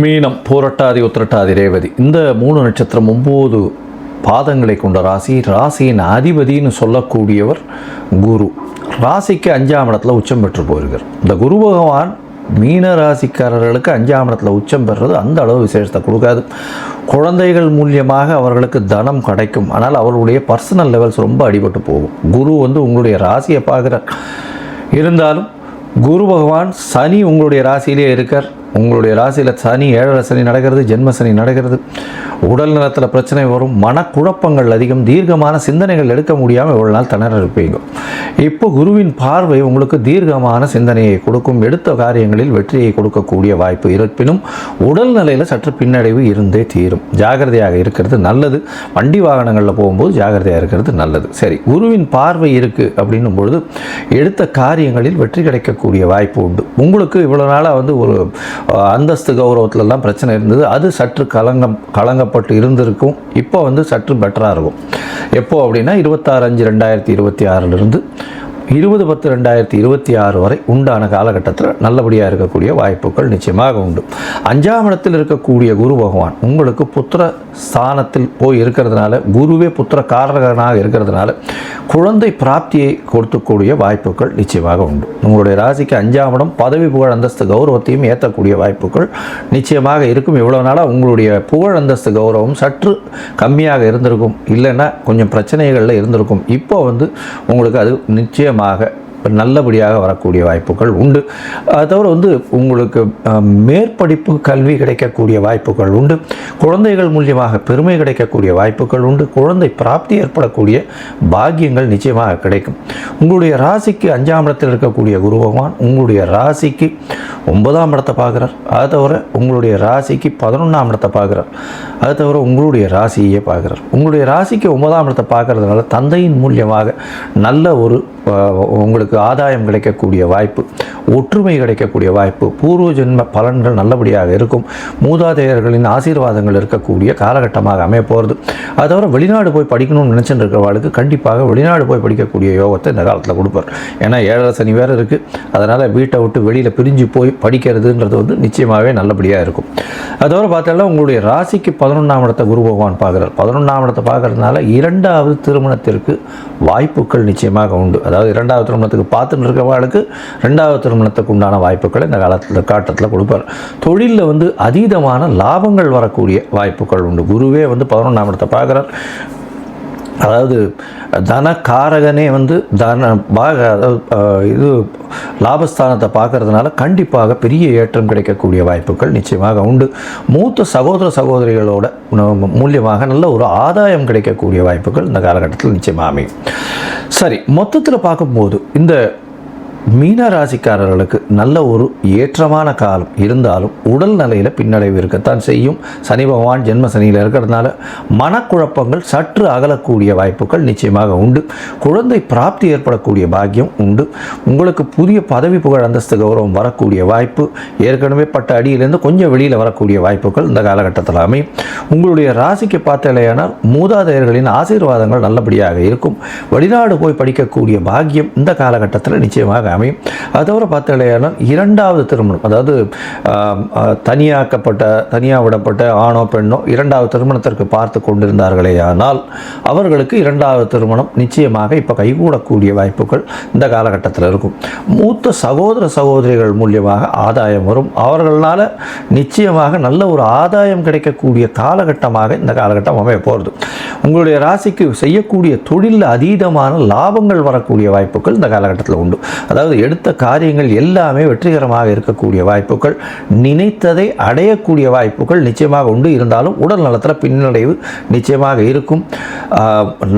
மீனம், பூரட்டாதி, உத்திரட்டாதி, ரேவதி இந்த 3 நட்சத்திரம் 9 பாதங்களை கொண்ட ராசி. ராசியின் அதிபதினு சொல்லக்கூடியவர் குரு. ராசிக்கு 5ஆம் இடத்துல உச்சம் பெற்று போயிருக்கார். இந்த குரு பகவான் மீன ராசிக்காரர்களுக்கு 5ஆம் இடத்துல உச்சம் பெறுறது அந்த அளவு விசேஷத்தை கொடுக்காது. குழந்தைகள் மூலியமாக அவர்களுக்கு தனம் கிடைக்கும். ஆனால் அவர்களுடைய பர்சனல் லெவல்ஸ் ரொம்ப அடிபட்டு போகும். குரு உங்களுடைய ராசியை பார்க்குறார். இருந்தாலும் குரு பகவான் சனி உங்களுடைய ராசியிலே இருக்கார். உங்களுடைய ராசியில் சனி 7 சனி நடக்கிறது, ஜென்ம சனி நடக்கிறது. உடல் நலத்தில் பிரச்சனை வரும், மனக்குழப்பங்கள் அதிகம், தீர்க்கமான சிந்தனைகள் எடுக்க முடியாமல் இவ்வளோ நாள் திணற இருப்பீங்க. இப்போ குருவின் பார்வை உங்களுக்கு தீர்க்கமான சிந்தனையை கொடுக்கும். எடுத்த காரியங்களில் வெற்றியை கொடுக்கக்கூடிய வாய்ப்பு இருப்பினும் உடல் நிலையில் சற்று பின்னடைவு இருந்தே தீரும். ஜாகிரதையாக இருக்கிறது நல்லது. வண்டி வாகனங்களில் போகும்போது ஜாகிரதையாக இருக்கிறது நல்லது. சரி, குருவின் பார்வை இருக்குது அப்படின்னும் பொழுது எடுத்த காரியங்களில் வெற்றி கிடைக்கக்கூடிய வாய்ப்பு உண்டு. உங்களுக்கு இவ்வளோ நாளாக ஒரு அந்தஸ்து கௌரவத்திலலாம் பிரச்சனை இருந்தது. அது சற்று கலங்கப்பட்டு இருந்திருக்கும். இப்போ சற்று பெட்டராக இருக்கும். எப்போ அப்படின்னா 26/5/2026 20/10/2026 வரை உண்டான காலகட்டத்தில் நல்லபடியாக இருக்கக்கூடிய வாய்ப்புகள் நிச்சயமாக உண்டு. 5ஆம் இடத்தில் இருக்கக்கூடிய குரு பகவான் உங்களுக்கு புத்திர ஸ்தானத்தில் போய் இருக்கிறதுனால, குருவே புத்திர காரகனாக இருக்கிறதுனால குழந்தை பிராப்தியை கொடுக்கக்கூடிய வாய்ப்புகள் நிச்சயமாக உண்டு. உங்களுடைய ராசிக்கு 5ஆம் இடம் பதவி, புகழ், அந்தஸ்து, கௌரவத்தையும் ஏற்றக்கூடிய வாய்ப்புகள் நிச்சயமாக இருக்கும். இவ்வளோ நாளாக உங்களுடைய புகழ், அந்தஸ்து, கௌரவம் சற்று கம்மியாக இருந்திருக்கும். இல்லைன்னா கொஞ்சம் பிரச்சனைகளில் இருந்திருக்கும். இப்போ உங்களுக்கு அது நிச்சயமாக நல்லபடியாக வரக்கூடிய வாய்ப்புகள் உண்டு. அது தவிர உங்களுக்கு மேற்படிப்பு கல்வி கிடைக்கக்கூடிய வாய்ப்புகள் உண்டு. குழந்தைகள் மூலியமாக பெருமை கிடைக்கக்கூடிய வாய்ப்புகள் உண்டு. குழந்தை பிராப்தி ஏற்படக்கூடிய பாக்கியங்கள் நிச்சயமாக கிடைக்கும். உங்களுடைய ராசிக்கு 5ஆம் இடத்தில் இருக்கக்கூடிய குரு பகவான் உங்களுடைய ராசிக்கு 9ஆம் இடத்தை பார்க்குறார். அது தவிர உங்களுடைய ராசிக்கு 11ஆம் இடத்தை பார்க்குறார். அது தவிர உங்களுடைய ராசியே பார்க்குறார். உங்களுடைய ராசிக்கு 9ஆம் இடத்தை பார்க்கறதுனால தந்தையின் மூலியமாக நல்ல உங்களுக்கு ஆதாயம் கிடைக்கக்கூடிய வாய்ப்பு, ஒற்றுமை கிடைக்கக்கூடிய வாய்ப்பு, பூர்வ ஜென்ம பலன்கள் நல்லபடியாக இருக்கும். மூதாதையர்களின் ஆசீர்வாதங்கள் இருக்கக்கூடிய காலகட்டமாக அமைய போகிறது. அதை தவிர வெளிநாடு போய் படிக்கணும்னு நினச்சிட்டு இருக்கிறவர்களுக்கு கண்டிப்பாக வெளிநாடு போய் படிக்கக்கூடிய யோகத்தை இந்த காலத்தில் கொடுப்பார். ஏன்னா 7 சனி வேறு இருக்குது. அதனால் வீட்டை விட்டு வெளியில் பிரிஞ்சு போய் படிக்கிறதுன்றது நிச்சயமாகவே நல்லபடியாக இருக்கும். அதோட பார்த்தாலும் உங்களுடைய ராசிக்கு 11ஆம் இடத்தை குரு பகவான் பார்க்குறார். 11ஆம் இடத்தை பார்க்கறதுனால 2வது திருமணத்திற்கு வாய்ப்புகள் நிச்சயமாக உண்டு. அதாவது 2வது திருமணத்துக்கு பார்த்துட்டு இருக்கிறவர்களுக்கு 2வது திருமணத்துக்கு உண்டான வாய்ப்புகளை இந்த காலத்தில் கொடுப்பார். தொழிலில் அதீதமான லாபங்கள் வரக்கூடிய வாய்ப்புகள் உண்டு. குருவே 11ஆம் இடத்தை பார்க்குறார். அதாவது தனக்காரகனே இது லாபஸ்தானத்தை பார்க்கறதுனால கண்டிப்பாக பெரிய ஏற்றம் கிடைக்கக்கூடிய வாய்ப்புகள் நிச்சயமாக உண்டு. மூத்த சகோதர சகோதரிகளோட மூலியமாக நல்ல ஒரு ஆதாயம் கிடைக்கக்கூடிய வாய்ப்புகள் இந்த காலகட்டத்தில் நிச்சயமாக அமையும். சரி, மொத்தத்தில் பார்க்கும்போது இந்த மீன ராசிக்காரர்களுக்கு நல்ல ஒரு ஏற்றமான காலம் இருந்தாலும் உடல் நிலையில் பின்னடைவு இருக்கத்தான் செய்யும். சனி பகவான் ஜென்ம சனியில் இருக்கிறதுனால மனக்குழப்பங்கள் சற்று அகலக்கூடிய வாய்ப்புகள் நிச்சயமாக உண்டு. குழந்தை பிராப்தி ஏற்படக்கூடிய பாக்கியம் உண்டு. உங்களுக்கு புதிய பதவி, புகழ், அந்தஸ்து, கௌரவம் வரக்கூடிய வாய்ப்பு, ஏற்கனவே பட்ட அடியிலேருந்து கொஞ்சம் வெளியில் வரக்கூடிய வாய்ப்புகள் இந்த காலகட்டத்தில் அமையும். உங்களுடைய ராசிக்கு பார்த்தலையானால் மூதாதையர்களின் ஆசீர்வாதங்கள் நல்லபடியாக இருக்கும். வெளிநாடு போய் படிக்கக்கூடிய பாக்கியம் இந்த காலகட்டத்தில் நிச்சயமாக அமையும். அது தவிர பார்த்தாலேயானால் 2வது திருமணம், அதாவது தனியாக விடப்பட்ட ஆணோ பெண்ணோ 2வது திருமணத்திற்கு பார்த்து கொண்டிருந்தார்களே ஆனால் அவர்களுக்கு 2வது திருமணம் நிச்சயமாக இப்போ கைகூடக்கூடிய வாய்ப்புகள் இந்த காலகட்டத்தில் இருக்கும். மூத்த சகோதர சகோதரிகள் மூலியமாக ஆதாயம் வரும். அவர்களால் நிச்சயமாக நல்ல ஒரு ஆதாயம் கிடைக்கக்கூடிய காலகட்டமாக இந்த காலகட்டம் அமைய போகிறது. உங்களுடைய ராசிக்கு செய்யக்கூடிய தொழிலில் அதீதமான லாபங்கள் வரக்கூடிய வாய்ப்புகள் இந்த காலகட்டத்தில் உண்டு. அதாவது எடுத்த காரியங்கள் எல்லாமே வெற்றிகரமாக இருக்கக்கூடிய வாய்ப்புகள், நினைத்ததை அடையக்கூடிய வாய்ப்புகள் நிச்சயமாக உண்டு. இருந்தாலும் உடல் நலத்தில் பின்னடைவு நிச்சயமாக இருக்கும்.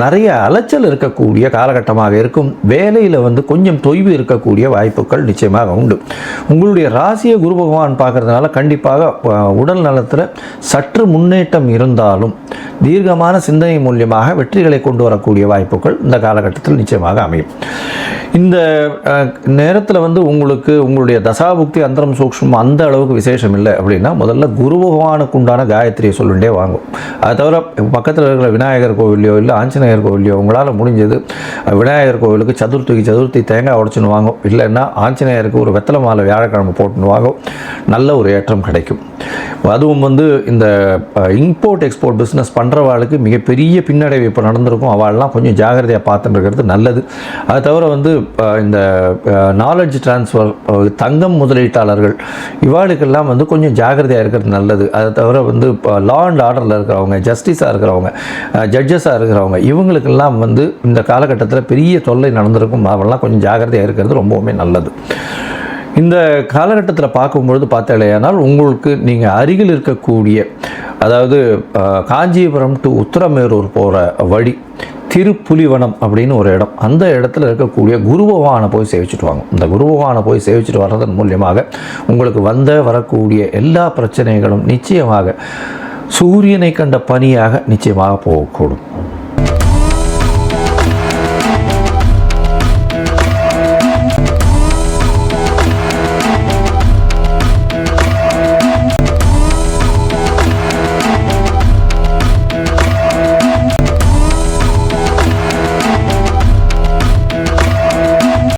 நிறைய அலைச்சல் இருக்கக்கூடிய காலகட்டமாக இருக்கும். வேலையில் கொஞ்சம் தொய்வு இருக்கக்கூடிய வாய்ப்புகள் நிச்சயமாக உண்டு. உங்களுடைய ராசியை குரு பகவான் பார்க்கறதுனால கண்டிப்பாக உடல் நலத்தில் சற்று முன்னேற்றம் இருந்தாலும் தீர்க்கமான சிந்தனை சிந்தனை மூலியமாக வெற்றிகளை கொண்டு வரக்கூடிய வாய்ப்புகள் இந்த காலகட்டத்தில் நிச்சயமாக அமையும். இந்த நேரத்தில் வந்து உங்களுக்கு உங்களுடைய தசாபுக்தி அந்தரம் சூக்ஷ்மம் அந்த அளவுக்கு விசேஷம் இல்லை அப்படின்னா முதல்ல குரு பகவானுக்கு உண்டான காயத்ரியை சொல்லிட்டே வாங்கும். அதை தவிர பக்கத்தில் இருக்கிற விநாயகர் கோவிலையோ இல்லை ஆஞ்சநேயர் கோவிலையோ உங்களால் முடிஞ்சது விநாயகர் கோவிலுக்கு சதுர்த்தி தேங்காய் உடைச்சுன்னு வாங்கும், இல்லைன்னா ஆஞ்சநேயருக்கு ஒரு வெத்தலை மாலை வியாழக்கிழமை போட்டுன்னு வாங்கும், நல்ல ஒரு ஏற்றம் கிடைக்கும். அதுவும் வந்து இந்த இம்போர்ட் எக்ஸ்போர்ட் பிஸ்னஸ் பண்ணுறவாளுக்கு மிகப்பெரிய பின்னடைவு இப்போ நடந்திருக்கும். அவள்லாம் கொஞ்சம் ஜாகிரதையாக பார்த்துட்டு இருக்கிறது நல்லது. அதை தவிர வந்து இந்த நாலேஜ் ட்ரான்ஸ்ஃபர் தங்கம் முதலீட்டாளர்கள் இவாளுக்கெல்லாம் வந்து கொஞ்சம் ஜாகிரதையாக இருக்கிறது நல்லது. அதை தவிர வந்து லா அண்ட் ஆர்டரில் இருக்கிறவங்க, ஜஸ்டிஸாக இருக்கிறவங்க, ஜட்ஜஸாக இருக்கிறவங்க இவங்களுக்கெல்லாம் வந்து இந்த காலகட்டத்தில் பெரிய தொல்லை நடந்திருக்கும். அவெல்லாம் கொஞ்சம் ஜாகிரதையாக இருக்கிறது ரொம்பவுமே நல்லது. இந்த காலகட்டத்தில் பார்க்கும்பொழுது பார்த்தாலேயானால் உங்களுக்கு நீங்கள் அருகில் இருக்கக்கூடிய, அதாவது காஞ்சிபுரம் டு உத்தரமேரூர் போகிற வழி திருப்புலிவனம் அப்படின்னு ஒரு இடம், அந்த இடத்துல இருக்கக்கூடிய குரு பகவானை போய் சேவிச்சுட்டு வாங்க. இந்த குரு பகவானை போய் சேவிச்சுட்டு வர்றதன் மூலியமாக உங்களுக்கு வரக்கூடிய எல்லா பிரச்சனைகளும் நிச்சயமாக சூரியனை கண்ட பனியாக நிச்சயமாக போகக்கூடும்.